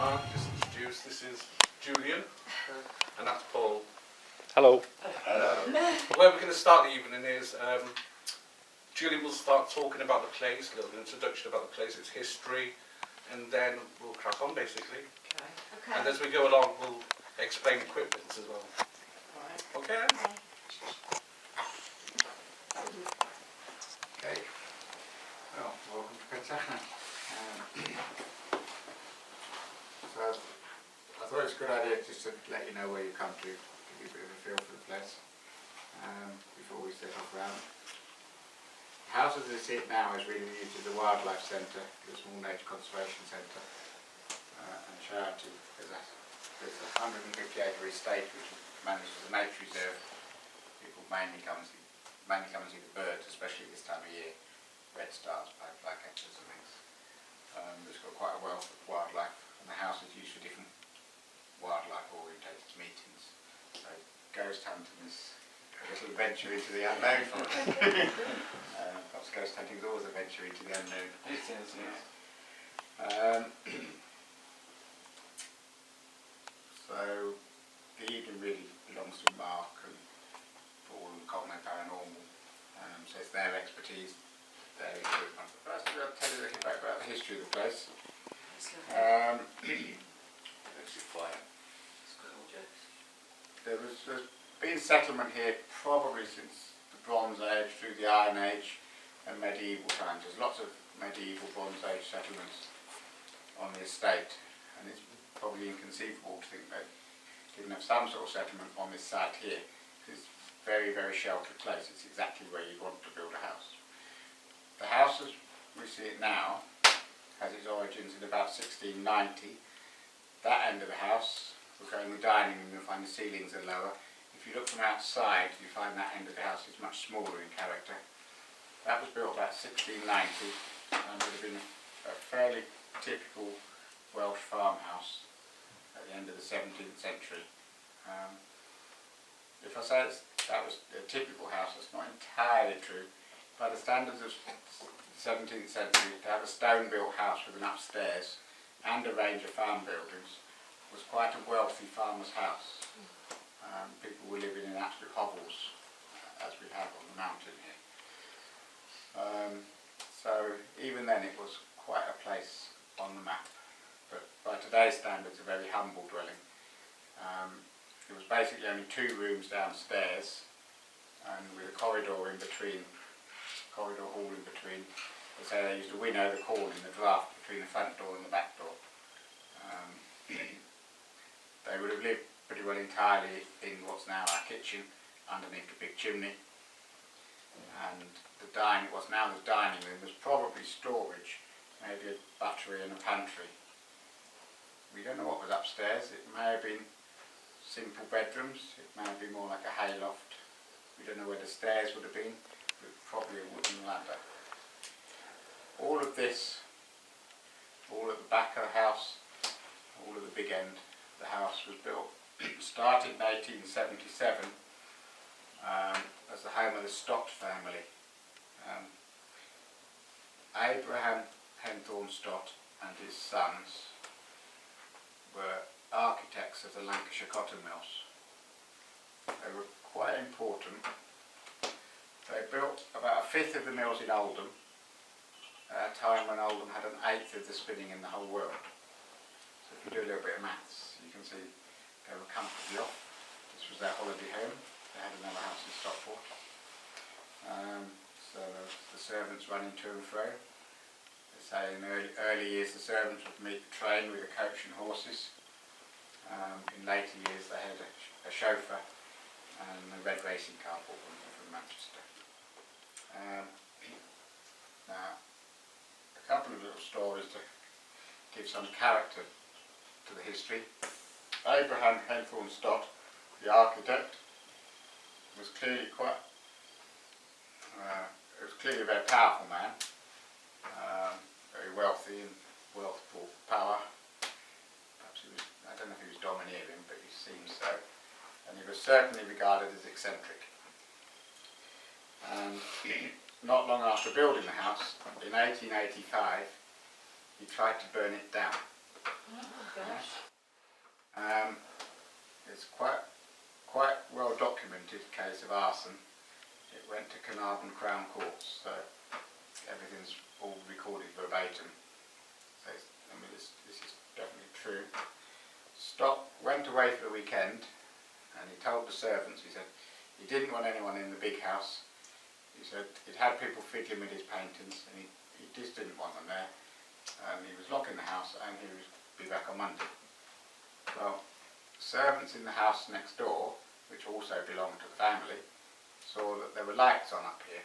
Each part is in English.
Mark, just introduce. This is Julian, and that's Paul. Hello. The way we're going to start the evening is Julian will start talking about the place, a little introduction about the place, its history, and then we'll crack on basically. Okay. And as we go along, we'll explain equipment as well. Right. Okay? Okay. Well, welcome to Pensychnant. So I thought it was a good idea just to let you know where you come to, give you a bit of a feel for the place before we set off around. The house as we see it now is really used as a wildlife centre, the small nature conservation centre, and charity. There's a 150-acre estate which manages a nature reserve. People mainly come and see the birds, especially this time of year, red stars, flycatchers and things. It's got quite a wealth of wildlife, and the house is used for different wildlife-orientated meetings. So ghost hunting is a little venture into the unknown for us. Perhaps ghost hunting is always a venture into the unknown. It is, yes. So the evening really belongs to Mark and Paul and Conwy Paranormal. So it's their expertise, their equipment. First I'll tell you a little bit about the history of the place. There's been settlement here probably since the Bronze Age through the Iron Age and medieval times. There's lots of medieval Bronze Age settlements on the estate, and it's probably inconceivable to think they didn't have some sort of settlement on this site here. It's a very, very sheltered place. It's exactly where you'd want to build a house. The house as we see it now has its origins in about 1690. That end of the house, we'll go in the dining room, you'll find the ceilings are lower. If you look from outside, you find that end of the house is much smaller in character. That was built about 1690 and would have been a fairly typical Welsh farmhouse at the end of the 17th century. If I say that was a typical house, that's not entirely true. By the standards of the 17th century, to have a stone-built house with an upstairs and a range of farm buildings was quite a wealthy farmer's house. People were living in absolute hovels, as we have on the mountain here. So even then it was quite a place on the map, but by today's standards a very humble dwelling. It was basically only 2 rooms downstairs and with a corridor in between, corridor hall in between. They say they used to winnow the corn in the draught between the front door and the back door. They would have lived pretty well entirely in what's now our kitchen, underneath the big chimney. And what's now the dining room was probably storage, maybe a buttery and a pantry. We don't know what was upstairs. It may have been simple bedrooms, it may have been more like a hayloft. We don't know where the stairs would have been, but probably a wooden ladder. All of this, all at the back of the house, all at the big end, the house was built, started in 1877 as the home of the Stott family. Abraham Henthorne Stott and his sons were architects of the Lancashire cotton mills. They were quite important. They built about 1/5 of the mills in Oldham at a time when Oldham had 1/8 of the spinning in the whole world. So if you do a little bit of maths, you can see they were comfortably off. This was their holiday home. They had another house in Stockport. So the servants running to and fro. They say in the early years the servants would meet the train with a coach and horses. In later years they had a chauffeur and a red racing car brought them from Manchester. Now, a couple of little stories to give some character to the history. Abraham Henthorne Stott, the architect, was clearly a very powerful man, very wealthy and wealth brought power. Perhaps I don't know if he was domineering, but he seems so. And he was certainly regarded as eccentric. And not long after building the house, in 1885, he tried to burn it down. It's quite well documented case of arson. It went to Carnarvon Crown Courts, so everything's all recorded verbatim. So this is definitely true. Stock went away for the weekend, and he told the servants, he said he didn't want anyone in the big house. He said he'd had people fiddling with his paintings, and he just didn't want them there. He was locking the house, and he would be back on Monday. Well, servants in the house next door, which also belonged to the family, saw that there were lights on up here,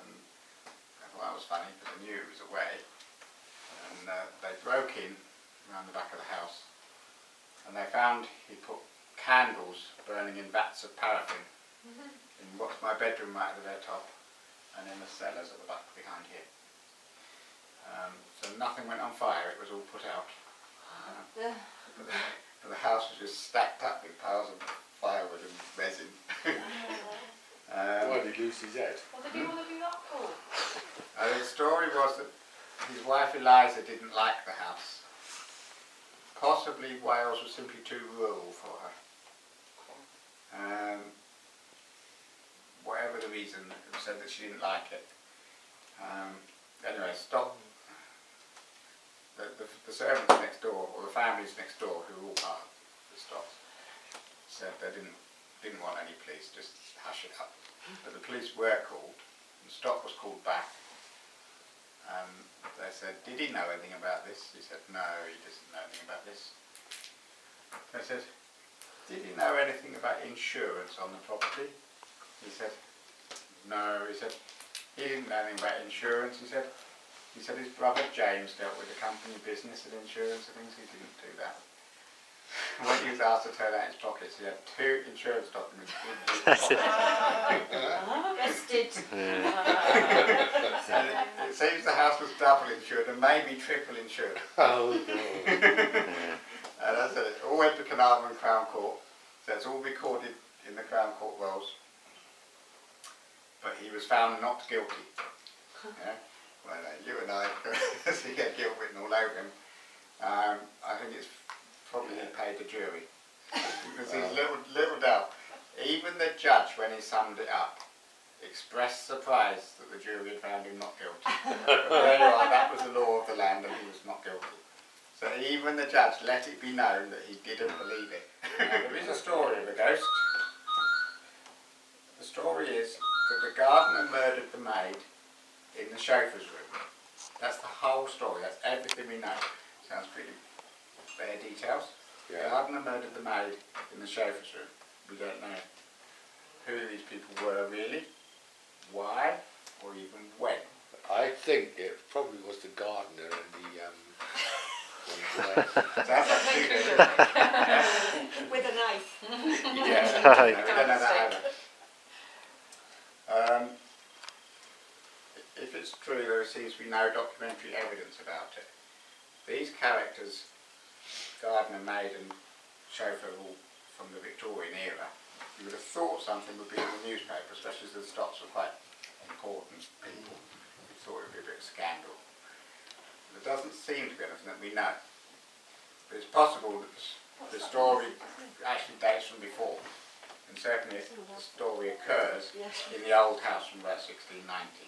and I thought that was funny because they knew it was away. And they broke in around the back of the house, and they found he put candles burning in vats of paraffin in what's my bedroom right at the very top, and in the cellars at the back behind here. So nothing went on fire; it was all put out. But the house was just stacked up with piles of firewood and resin. Why did he lose his head? What did he want to do that for? The story was that his wife Eliza didn't like the house. Possibly Wales was simply too rural for her. Whatever the reason, it said that she didn't like it. Anyway, stop. The servants next door, or the families next door, who were all part of the Stocks, said they didn't want any police, just hush it up. But the police were called, and Stock was called back. They said, did he know anything about this? He said, no, he doesn't know anything about this. They said, did he know anything about insurance on the property? He said, no. He said, he didn't know anything about insurance. He said his brother James dealt with the company business and insurance and things. He didn't do that. When he was asked to turn out his pockets, he had 2 insurance documents in his pocket. Arrested. And it seems the house was double insured and maybe triple insured. Oh, no. And as I said, it all went to Carnarvon Crown Court, so it's all recorded in the Crown Court rolls. But he was found not guilty. Yeah? Well, you and I see a guilt written all over him. I think it's probably he paid the jury. Because there's little doubt. Even the judge, when he summed it up, expressed surprise that the jury had found him not guilty. There you are, that was the law of the land and he was not guilty. So even the judge let it be known that he didn't believe it. There is a story of a ghost. The story is that the gardener murdered the maid in the chauffeur's room. That's the whole story, that's everything we know. Sounds pretty bare details. Yeah. The gardener murdered the maid in the chauffeur's room. We don't know who these people were really, why, or even when. I think it probably was the gardener and the Sounds like two, doesn't it? With a knife. Yeah, no, we don't know that either. If it's true, there seems to be no documentary evidence about it. These characters, gardener, maid and chauffeur, all from the Victorian era, you would have thought something would be in the newspaper, especially as the Stocks were quite important people. You thought it would be a bit of scandal. There doesn't seem to be anything that we know. But it's possible that the story actually dates from before. And certainly the story occurs in the old house from about 1690.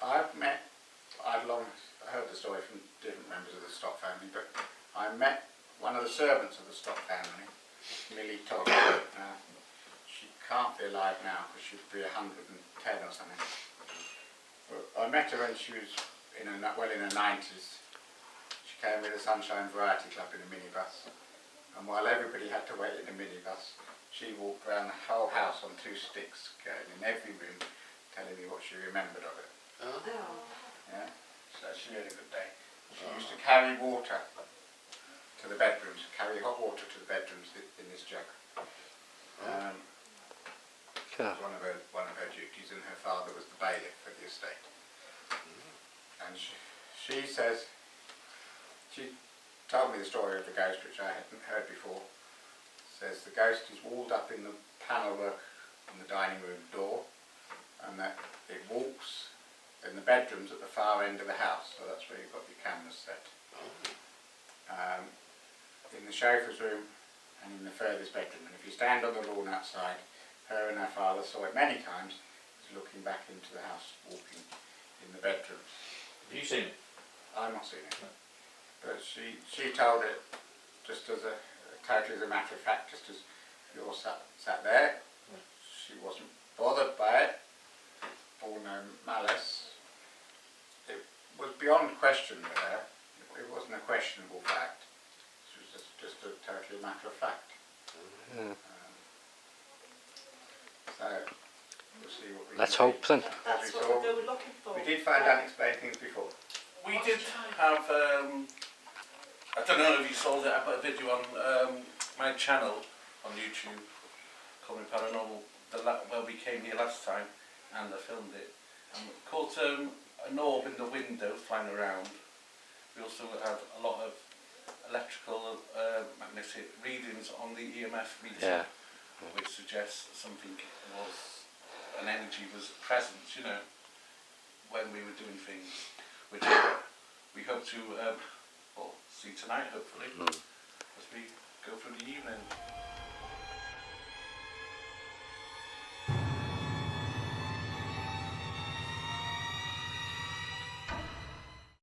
I've long heard the story from different members of the Stock family, but I met one of the servants of the Stock family, Millie Todd. She can't be alive now because she'd be 110 or something. But I met her when she was in her 90s. She came with the Sunshine Variety Club in a minibus, and while everybody had to wait in a minibus, she walked around the whole house on 2 sticks, going in every room, telling me what she remembered of it. Oh. Yeah, so she had a good day. She used to carry water to the bedrooms, carry hot water to the bedrooms in this jug. One of her duties, and her father was the bailiff for the estate. And she says, she told me the story of the ghost, which I hadn't heard before. Says the ghost is walled up in the panel work on the dining room door, and that it walks and and the bedroom's at the far end of the house, so that's where you've got your cameras set. In the chauffeur's room and in the furthest bedroom, and if you stand on the lawn outside, her and her father saw it many times, is looking back into the house, walking in the bedroom. Have you seen it? I've not seen it, but she told it just as totally as a matter of fact, just as you're sat there. She wasn't bothered by it, or no malice. It was beyond question with her. It wasn't a questionable fact. It was just a totally matter of fact. So we'll see what we Let's can hope then. That's we what saw. we're looking for. We did find unexplained things before. We did have, I don't know if you saw it, I put a video on my channel on YouTube, Conwy Paranormal, where we came here last time, and I filmed it. And we caught an orb in the window flying around. We also had a lot of electrical magnetic readings on the EMF meter, which suggests something an energy was present, you know, when we were doing things, which we hope to see tonight, hopefully, as we go through the evening.